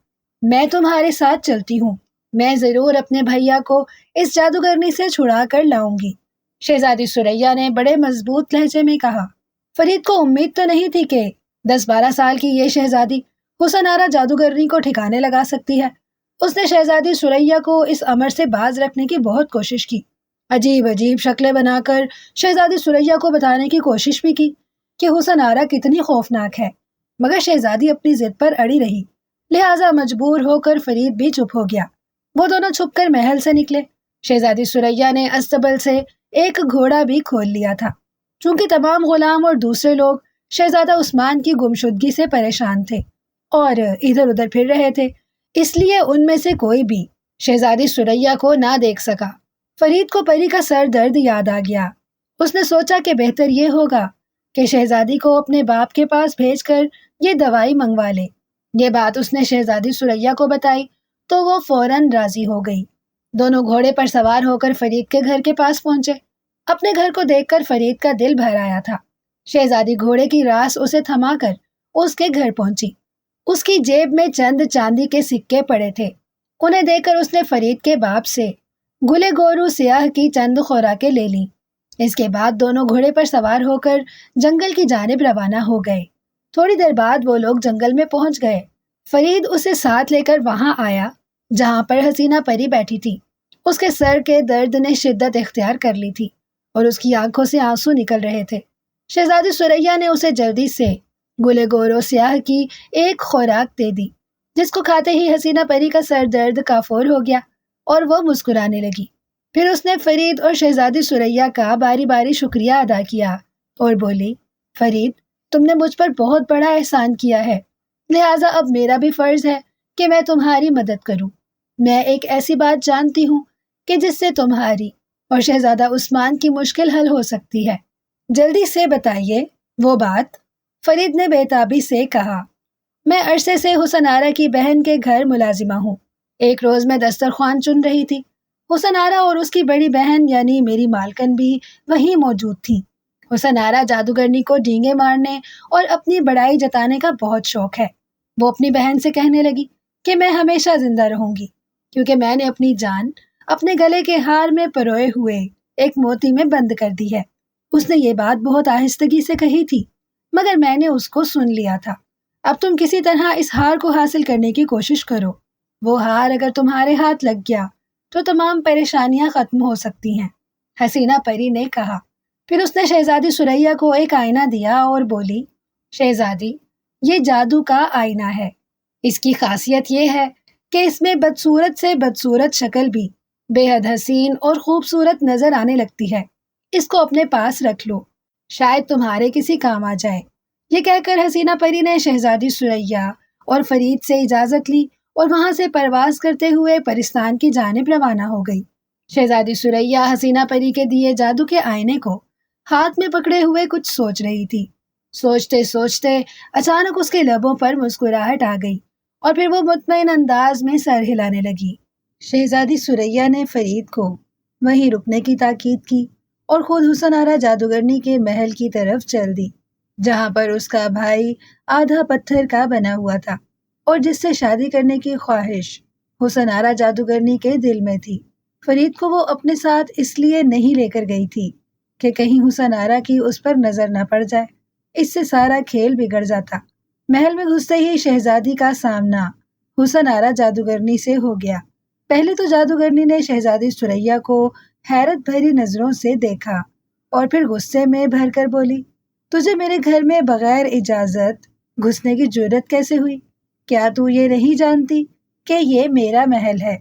میں تمہارے ساتھ چلتی ہوں، میں ضرور اپنے بھیا کو اس جادوگرنی سے چھڑا کر لاؤں گی، شہزادی ثریا نے بڑے مضبوط لہجے میں کہا۔ فرید کو امید تو نہیں تھی کہ 10-12 سال کی یہ شہزادی حسن آرا جادوگرنی کو ٹھکانے لگا سکتی ہے۔ اس نے شہزادی ثریا کو اس امر سے باز رکھنے کی بہت کوشش کی، عجیب عجیب شکلیں بنا کر شہزادی ثریا کو بتانے کی کوشش بھی کی کہ حسن آرا کتنی خوفناک ہے، مگر شہزادی اپنی ضد پر اڑی رہی، لہٰذا مجبور ہو کر فرید بھی چپ ہو گیا۔ وہ دونوں چھپ کر محل سے نکلے۔ شہزادی ثریا نے استبل سے ایک گھوڑا بھی کھول لیا تھا۔ چونکہ تمام غلام اور دوسرے لوگ شہزادہ عثمان کی گمشدگی سے پریشان تھے اور ادھر ادھر پھر رہے تھے، اس لیے ان میں سے کوئی بھی شہزادی ثریا کو نہ دیکھ سکا۔ فرید کو پری کا سر درد یاد آ گیا۔ اس نے سوچا کہ بہتر یہ ہوگا کہ شہزادی کو اپنے باپ کے پاس بھیج کر یہ دوائی منگوا لے۔ یہ بات اس نے شہزادی ثریا کو بتائی تو وہ فوراً راضی ہو گئی۔ دونوں گھوڑے پر سوار ہو کر فرید کے گھر کے پاس پہنچے۔ اپنے گھر کو دیکھ کر فرید کا دل بھر آیا تھا۔ شہزادی گھوڑے کی راس اسے تھما کر اس کے گھر پہنچی۔ اس کی جیب میں چند چاندی کے سکے پڑے تھے۔ انہیں دیکھ کر اس نے فرید کے باپ سے گلے گورو سیاہ کی چند خوراکیں لے لیں۔ اس کے بعد دونوں گھوڑے پر سوار ہو کر جنگل کی جانب روانہ ہو گئے۔ تھوڑی دیر بعد وہ لوگ جنگل میں پہنچ گئے۔ فرید اسے ساتھ لے کر وہاں آیا جہاں پر حسینہ پری بیٹھی تھی۔ اس کے سر کے درد نے شدت اختیار کر لی تھی اور اس کی آنکھوں سے آنسو نکل رہے تھے۔ شہزادی ثریا نے اسے جلدی سے گلے گورو سیاہ کی ایک خوراک دے دی، جس کو کھاتے ہی حسینہ پری کا سر درد کافور ہو گیا اور وہ مسکرانے لگی۔ پھر اس نے فرید اور شہزادی ثریا کا باری باری شکریہ ادا کیا اور بولی، فرید، تم نے مجھ پر بہت بڑا احسان کیا ہے، لہٰذا اب میرا بھی فرض ہے کہ میں تمہاری مدد کروں۔ میں ایک ایسی بات جانتی ہوں کہ جس سے تمہاری اور شہزادہ عثمان کی مشکل حل ہو سکتی ہے۔ جلدی سے بتائیے وہ بات، فرید نے بےتابی سے کہا۔ میں عرصے سے حسن آرا کی بہن کے گھر ملازمہ ہوں۔ ایک روز میں دسترخوان چن رہی تھی۔ حسن آرا اور اس کی بڑی بہن یعنی میری مالکن بھی وہیں موجود تھیں۔ حسن آرا جادوگرنی کو ڈینگے مارنے اور اپنی بڑائی جتانے کا بہت شوق ہے۔ وہ اپنی بہن سے کہنے لگی کہ میں ہمیشہ زندہ رہوں گی کیونکہ میں نے اپنی جان اپنے گلے کے ہار میں پروئے ہوئے ایک موتی میں بند کر دی ہے۔ اس نے یہ بات بہت آہستگی سے کہی تھی، مگر میں نے اس کو سن لیا تھا۔ اب تم کسی طرح اس ہار کو حاصل کرنے کی کوشش کرو۔ وہ ہار اگر تمہارے ہاتھ لگ گیا تو تمام پریشانیاں ختم ہو سکتی ہیں، حسینہ پری نے کہا۔ پھر اس نے شہزادی ثریا کو ایک آئینہ دیا اور بولی، شہزادی، یہ جادو کا آئینہ ہے۔ اس کی خاصیت یہ ہے کہ اس میں بدصورت سے بدصورت شکل بھی بے حد حسین اور خوبصورت نظر آنے لگتی ہے۔ اس کو اپنے پاس رکھ لو۔ شاید تمہارے کسی کام آ جائے۔ یہ کہہ کر حسینہ پری نے شہزادی ثریا اور فرید سے اجازت لی اور وہاں سے پرواز کرتے ہوئے پرستان کی جانب روانہ ہو گئی۔ شہزادی ثریا حسینہ پری کے دیے جادو کے آئینے کو ہاتھ میں پکڑے ہوئے کچھ سوچ رہی تھی۔ سوچتے سوچتے اچانک اس کے لبوں پر مسکراہٹ آ گئی اور پھر وہ مطمئن انداز میں سر ہلانے لگی۔ شہزادی ثریا نے فرید کو وہیں رکنے کی تاکید کی اور خود حسن آرا جادوگرنی کے محل کی طرف چل دی، جہاں پر اس کا بھائی آدھا پتھر کا بنا ہوا تھا اور جس سے شادی کرنے کی خواہش حسن آرا جادوگرنی کے دل میں تھی۔ فرید کو وہ اپنے ساتھ اس لیے نہیں لے کر گئی تھی کہ کہیں حسن آرا کی اس پر نظر نہ پڑ جائے، اس سے سارا کھیل بگڑ جاتا۔ محل میں گھستے ہی شہزادی کا سامنا حسن آرا جادوگرنی سے ہو گیا۔ پہلے تو جادوگرنی نے شہزادی ثریا کو حیرت بھری نظروں سے دیکھا اور پھر غصے میں بھر کر بولی، تجھے میرے گھر میں بغیر اجازت گھسنے کی جرت کیسے ہوئی؟ کیا تو یہ نہیں جانتی کہ یہ میرا محل ہے؟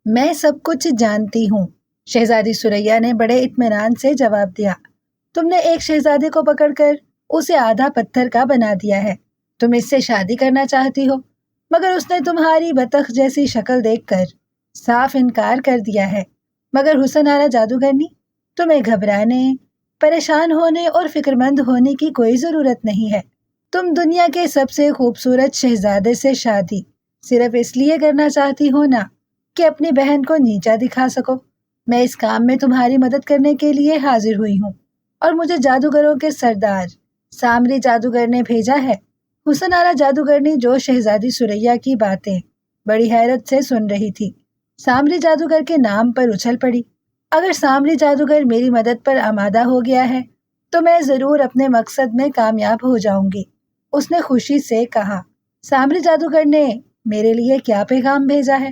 میں سب کچھ جانتی ہوں، شہزادی ثریا نے بڑے اطمینان سے جواب دیا۔ تم نے ایک شہزادے کو پکڑ کر اسے آدھا پتھر کا بنا دیا ہے۔ تم اس سے شادی کرنا چاہتی ہو، مگر اس نے تمہاری بطخ جیسی شکل دیکھ کر صاف انکار کر دیا ہے۔ مگر حسن آرا جادوگرنی، تمہیں گھبرانے، پریشان ہونے اور فکر مند ہونے کی کوئی ضرورت نہیں ہے۔ تم دنیا کے سب سے خوبصورت شہزادے سے شادی صرف اس لیے کرنا چاہتی ہو نا کہ اپنی بہن کو نیچا دکھا سکو۔ میں اس کام میں تمہاری مدد کرنے کے لیے حاضر ہوئی ہوں اور مجھے جادوگروں کے سردار سامری جادوگر نے بھیجا ہے۔ حسن آرا جادوگرنی جو شہزادی ثریا کی باتیں بڑی حیرت سے سن رہی تھی، سامری جادوگر کے نام پر اچھل پڑی۔ اگر سامری جادوگر میری مدد پر آمادہ ہو گیا ہے تو میں ضرور اپنے مقصد میں کامیاب ہو جاؤں گی، اس نے خوشی سے کہا۔ سامری جادوگر نے میرے لیے کیا پیغام بھیجا ہے؟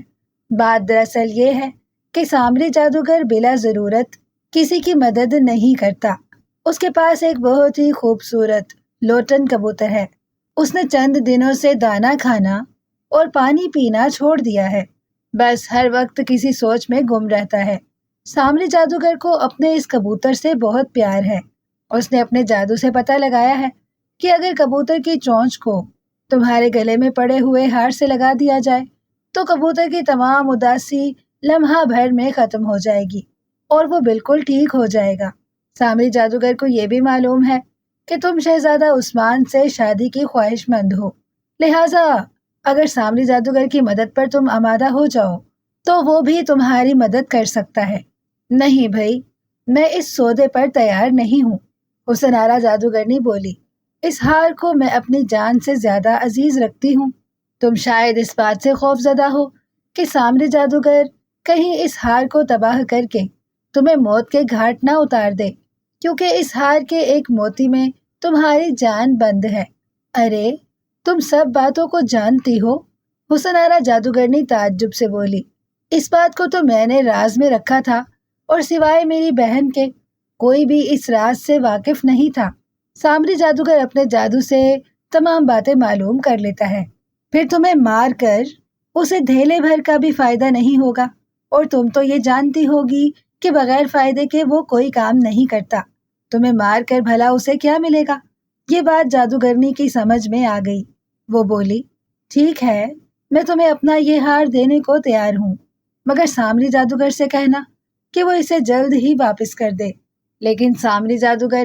بات دراصل یہ ہے کہ سامری جادوگر بلا ضرورت کسی کی مدد نہیں کرتا۔ اس کے پاس ایک بہت ہی خوبصورت لوٹن کبوتر ہے۔ اس نے چند دنوں سے دانا کھانا اور پانی پینا چھوڑ دیا ہے، بس ہر وقت کسی سوچ میں گم رہتا ہے۔ سامری جادوگر کو اپنے اس کبوتر سے بہت پیار ہے۔ اس نے اپنے جادو سے پتہ لگایا ہے کہ اگر کبوتر کی چونچ کو تمہارے گلے میں پڑے ہوئے ہار سے لگا دیا جائے تو کبوتر کی تمام اداسی لمحہ بھر میں ختم ہو جائے گی اور وہ بالکل ٹھیک ہو جائے گا۔ سامری جادوگر کو یہ بھی معلوم ہے کہ تم شہزادہ عثمان سے شادی کی خواہش مند ہو، لہٰذا اگر سامری جادوگر کی مدد پر تم آمادہ ہو جاؤ تو وہ بھی تمہاری مدد کر سکتا ہے۔ نہیں بھائی، میں اس سودے پر تیار نہیں ہوں، حسن آرا جادوگرنی بولی۔ اس ہار کو میں اپنی جان سے زیادہ عزیز رکھتی ہوں۔ تم شاید اس بات سے خوف زدہ ہو کہ سامری جادوگر کہیں اس ہار کو تباہ کر کے تمہیں موت کے گھاٹ نہ اتار دے، کیونکہ اس ہار کے ایک موتی میں تمہاری جان بند ہے۔ ارے تم سب باتوں کو جانتی ہو، حسن آرا جادوگرنی تعجب سے بولی۔ اس بات کو تو میں نے راز میں رکھا تھا اور سوائے میری بہن کے کوئی بھی اس راز سے واقف نہیں تھا۔ سامری جادوگر اپنے جادو سے تمام باتیں معلوم کر لیتا ہے، پھر تمہیں مار کر اسے دھیلے بھر کا بھی فائدہ نہیں ہوگا، اور تم تو یہ جانتی ہوگی کہ بغیر فائدے کے وہ کوئی کام نہیں کرتا۔ تمہیں مار کر بھلا اسے کیا ملے گا؟ یہ بات جادوگرنی کی سمجھ میں آ گئی۔ وہ بولی، ٹھیک ہے، میں تمہیں اپنا یہ ہار دینے کو تیار ہوں، مگر سامری جادوگر سے کہنا کہ وہ اسے جلد ہی واپس کر دے۔ لیکن سامری جادوگر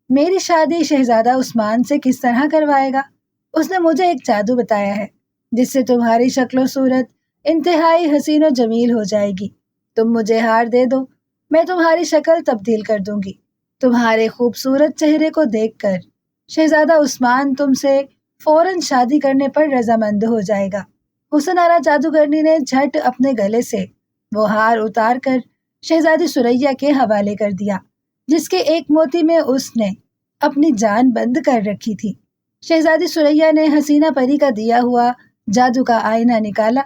میری شادی شہزادہ عثمان سے کس طرح کروائے گا؟ اس نے مجھے ایک جادو بتایا ہے جس سے تمہاری شکل و صورت انتہائی حسین و جمیل ہو جائے گی۔ تم مجھے ہار دے دو، میں تمہاری شکل تبدیل کر دوں گی۔ تمہارے خوبصورت چہرے کو دیکھ کر شہزادہ عثمان تم سے فوراً شادی کرنے پر رضامند ہو جائے گا۔ حسن آرا جادوگرنی نے جھٹ اپنے گلے سے وہ ہار اتار کر شہزادی ثریا کے حوالے کر دیا، جس کے ایک موتی میں اس نے اپنی جان بند کر رکھی تھی۔ شہزادی ثریا نے حسینہ پری کا دیا ہوا جادو کا آئینہ نکالا،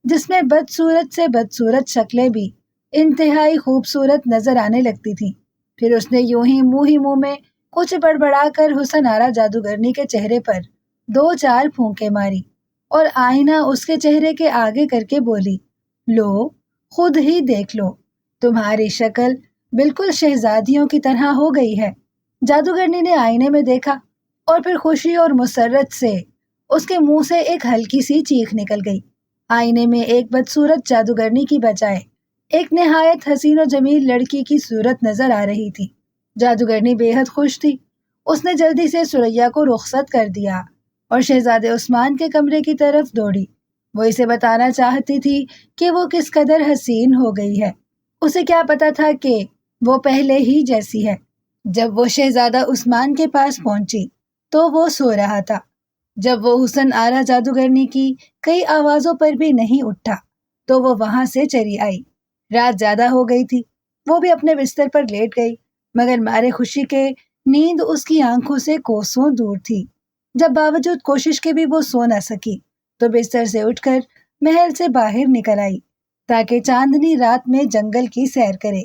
جس میں بدصورت سے بدصورت شکلیں بھی انتہائی خوبصورت نظر آنے لگتی تھیں۔ پھر اس نے یوں ہی منہ میں کچھ بڑبڑا کر حسن آرا جادوگرنی کے چہرے پر 2-4 پھونکے ماری اور آئینہ اس کے چہرے کے آگے کر کے بولی، لو خود ہی دیکھ لو، تمہاری شکل بالکل شہزادیوں کی طرح ہو گئی ہے۔ جادوگرنی نے آئینے میں دیکھا اور پھر خوشی اور مسرت سے اس کے منہ سے ایک ہلکی سی چیخ نکل گئی۔ آئینے میں ایک بدصورت جادوگرنی کی بجائے ایک نہایت حسین و جمیل لڑکی کی صورت نظر آ رہی تھی۔ جادوگرنی بے حد خوش تھی۔ اس نے جلدی سے ثریا کو رخصت کر دیا اور شہزادے عثمان کے کمرے کی طرف دوڑی۔ وہ اسے بتانا چاہتی تھی کہ وہ کس قدر حسین ہو گئی ہے۔ اسے کیا پتا تھا کہ وہ پہلے ہی جیسی ہے۔ جب وہ شہزادہ عثمان کے پاس پہنچی تو وہ سو رہا تھا۔ جب وہ حسن آرا جادوگرنی کی کئی آوازوں پر بھی نہیں اٹھا تو وہ وہاں سے چلی آئی۔ رات زیادہ ہو گئی تھی۔ وہ بھی اپنے بستر پر لیٹ گئی، مگر مارے خوشی کے نیند اس کی آنکھوں سے کوسوں دور تھی۔ جب باوجود کوشش کے بھی وہ سو نہ سکی تو بستر سے اٹھ کر محل سے باہر نکل آئی تاکہ چاندنی رات میں جنگل کی سیر کرے۔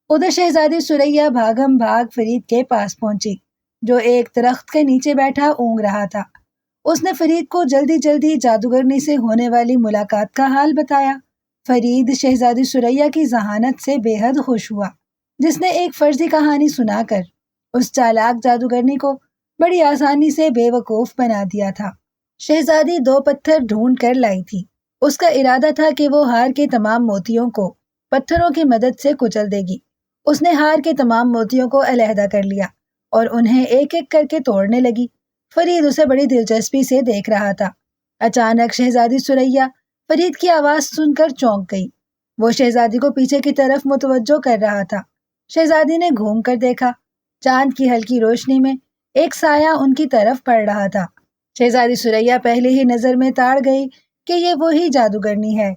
ادھر شہزادی ثریا بھاگم بھاگ فرید کے پاس پہنچی جو ایک درخت کے نیچے بیٹھا اونگ رہا تھا۔ اس نے فرید کو جلدی جلدی جادوگرنی سے ہونے والی ملاقات کا حال بتایا۔ فرید شہزادی ثریا کی ذہانت سے بے حد خوش ہوا، جس نے ایک فرضی کہانی سنا کر اس چالاک جادوگرنی کو بڑی آسانی سے بے وقوف بنا دیا تھا۔ شہزادی 2 پتھر ڈھونڈ کر لائی تھی۔ اس کا ارادہ تھا کہ وہ ہار کے تمام موتیوں کو پتھروں کی مدد سے کچل دے گی۔ اس نے ہار کے تمام موتیوں کو علیحدہ کر لیا اور انہیں ایک ایک کر کے توڑنے لگی۔ فرید اسے بڑی دلچسپی سے دیکھ رہا تھا۔ اچانک شہزادی ثریا فرید کی آواز سن کر چونک گئی۔ وہ شہزادی کو پیچھے کی طرف متوجہ کر رہا تھا۔ شہزادی نے گھوم کر دیکھا۔ چاند کی ہلکی روشنی میں ایک سایہ ان کی طرف پڑ رہا تھا۔ شہزادی ثریا پہلے ہی نظر میں تاڑ گئی کہ یہ وہی جادوگرنی ہے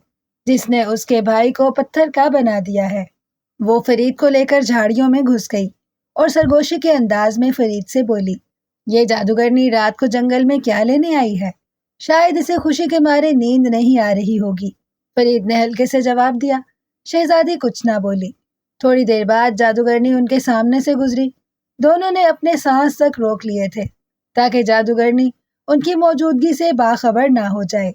جس نے اس کے بھائی کو پتھر کا بنا دیا ہے۔ وہ فرید کو لے کر جھاڑیوں میں گھس گئی اور سرگوشی کے انداز میں فرید سے بولی، یہ جادوگرنی رات کو جنگل میں کیا لینے آئی ہے؟ شاید اسے خوشی کے مارے نیند نہیں آ رہی ہوگی۔ فرید نے ہلکے سے جواب دیا۔ شہزادی کچھ نہ بولی۔ تھوڑی دیر بعد جادوگرنی ان کے سامنے سے گزری۔ دونوں نے اپنے سانس تک روک لیے تھے تاکہ جادوگرنی ان کی موجودگی سے باخبر نہ ہو جائے۔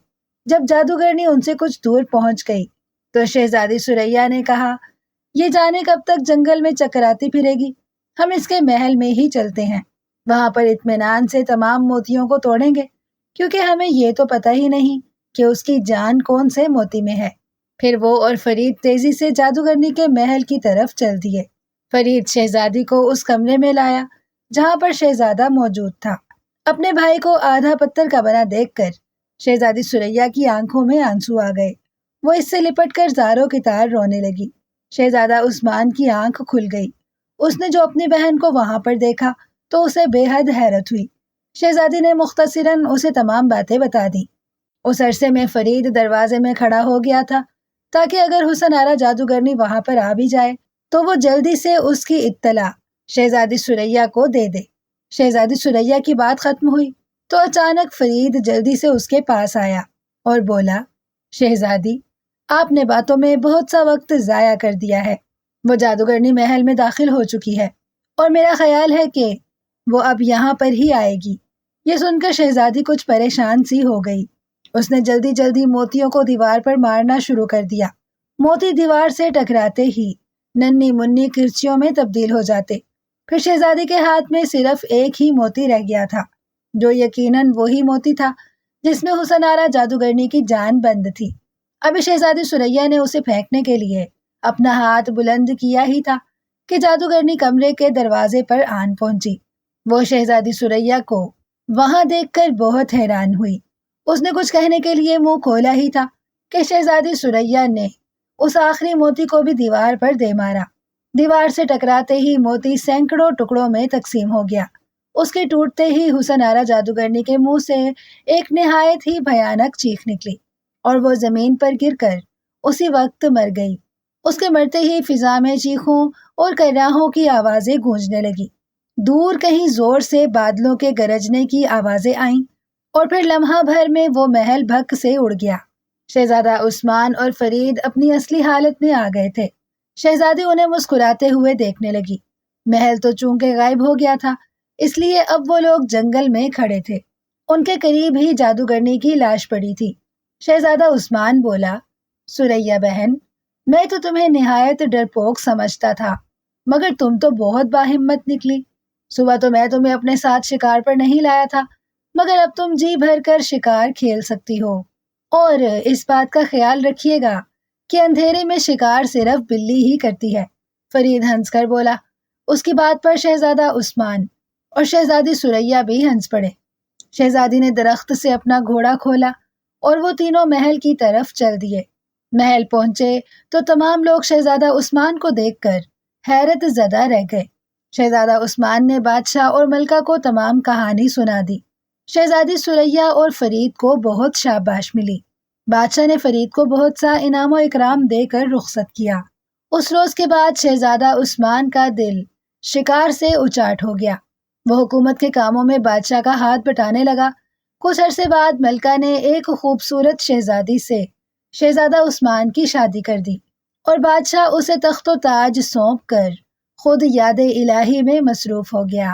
جب جادوگرنی ان سے کچھ دور پہنچ گئی تو شہزادی ثریا نے کہا، یہ جانے کب تک جنگل میں چکراتی پھرے گی؟ ہم اس کے محل میں ہی چلتے ہیں۔ وہاں پر اطمینان سے تمام موتیوں کو توڑیں گے، کیونکہ ہمیں یہ تو پتہ ہی نہیں کہ اس کی جان کون سے موتی میں ہے۔ پھر وہ اور فرید تیزی سے جادوگرنی کے محل کی طرف چل دیے۔ فرید شہزادی کو اس کمرے میں لایا جہاں پر شہزادہ موجود تھا۔ اپنے بھائی کو آدھا پتھر کا بنا دیکھ کر شہزادی ثریا کی آنکھوں میں آنسو آ گئے۔ وہ اس سے لپٹ کر زاروں کی طرح رونے لگی۔ شہزادہ عثمان کی آنکھ کھل گئی۔ اس نے جو اپنی بہن کو وہاں پر دیکھا تو اسے بے حد حیرت ہوئی۔ شہزادی نے مختصراً اسے تمام باتیں بتا دیں۔ اس عرصے میں فرید دروازے میں کھڑا ہو گیا تھا تاکہ اگر حسن آرا جادوگرنی وہاں پر آ بھی جائے تو وہ جلدی سے اس کی اطلاع شہزادی ثریا کو دے دے۔ شہزادی ثریا کی بات ختم ہوئی تو اچانک فرید جلدی سے اس کے پاس آیا اور بولا، شہزادی، آپ نے باتوں میں بہت سا وقت ضائع کر دیا ہے۔ وہ جادوگرنی محل میں داخل ہو چکی ہے اور میرا خیال ہے کہ وہ اب یہاں پر ہی آئے گی۔ یہ سن کر شہزادی کچھ پریشان سی ہو گئی۔ اس نے جلدی جلدی موتیوں کو دیوار پر مارنا شروع کر دیا۔ موتی دیوار سے ٹکراتے ہی ننھی منی کرچیوں میں تبدیل ہو جاتے۔ پھر شہزادی کے ہاتھ میں صرف ایک ہی موتی رہ گیا تھا جو یقیناً وہی موتی تھا جس میں حسن آرا جادوگرنی کی جان بند تھی۔ ابھی شہزادی ثریا نے اسے پھینکنے کے لیے اپنا ہاتھ بلند کیا ہی تھا کہ جادوگرنی کمرے کے دروازے پر آن پہنچی۔ وہ شہزادی ثریا کو وہاں دیکھ کر بہت حیران ہوئی۔ اس نے کچھ کہنے کے لیے منہ کھولا ہی تھا کہ شہزادی ثریا نے اس آخری موتی کو بھی دیوار پر دے مارا۔ دیوار سے ٹکراتے ہی موتی سینکڑوں ٹکڑوں میں تقسیم ہو گیا۔ اس کے ٹوٹتے ہی حسن آرا جادوگرنی کے منہ سے ایک نہایت ہی بھیانک چیخ نکلی اور وہ زمین پر گر کر اسی وقت مر گئی۔ اس کے مرتے ہی فضا میں چیخوں اور کراہوں کی آوازیں گونجنے لگی۔ دور کہیں زور سے بادلوں کے گرجنے کی آوازیں آئیں اور پھر لمحہ بھر میں وہ محل بھک سے اڑ گیا۔ شہزادہ عثمان اور فرید اپنی اصلی حالت میں آ گئے تھے۔ شہزادی انہیں مسکراتے ہوئے دیکھنے لگی۔ محل تو چونکہ غائب ہو گیا تھا، اس لیے اب وہ لوگ جنگل میں کھڑے تھے۔ ان کے قریب ہی جادوگرنی کی لاش پڑی تھی۔ شہزادہ عثمان بولا، ثریا بہن، میں تو تمہیں نہایت ڈرپوک سمجھتا تھا، مگر تم تو بہت باہمت نکلی۔ صبح تو میں تمہیں اپنے ساتھ شکار پر نہیں لایا تھا، مگر اب تم جی بھر کر شکار کھیل سکتی ہو، اور اس بات کا خیال رکھیے گا کہ اندھیرے میں شکار صرف بلی ہی کرتی ہے۔ فرید ہنس کر بولا۔ اس کی بات پر شہزادہ عثمان اور شہزادی ثریا بھی ہنس پڑے۔ شہزادی نے درخت سے اپنا گھوڑا کھولا اور وہ تینوں محل کی طرف چل دیے۔ محل پہنچے تو تمام لوگ شہزادہ عثمان کو دیکھ کر حیرت زدہ رہ گئے۔ شہزادہ عثمان نے بادشاہ اور ملکہ کو تمام کہانی سنا دی۔ شہزادی ثریا اور فرید کو بہت شاباش ملی۔ بادشاہ نے فرید کو بہت سا انعام و اکرام دے کر رخصت کیا۔ اس روز کے بعد شہزادہ عثمان کا دل شکار سے اچاٹ ہو گیا۔ وہ حکومت کے کاموں میں بادشاہ کا ہاتھ بٹانے لگا۔ کچھ عرصے بعد ملکہ نے ایک خوبصورت شہزادی سے شہزادہ عثمان کی شادی کر دی، اور بادشاہ اسے تخت و تاج سونپ کر خود یاد الہی میں مصروف ہو گیا۔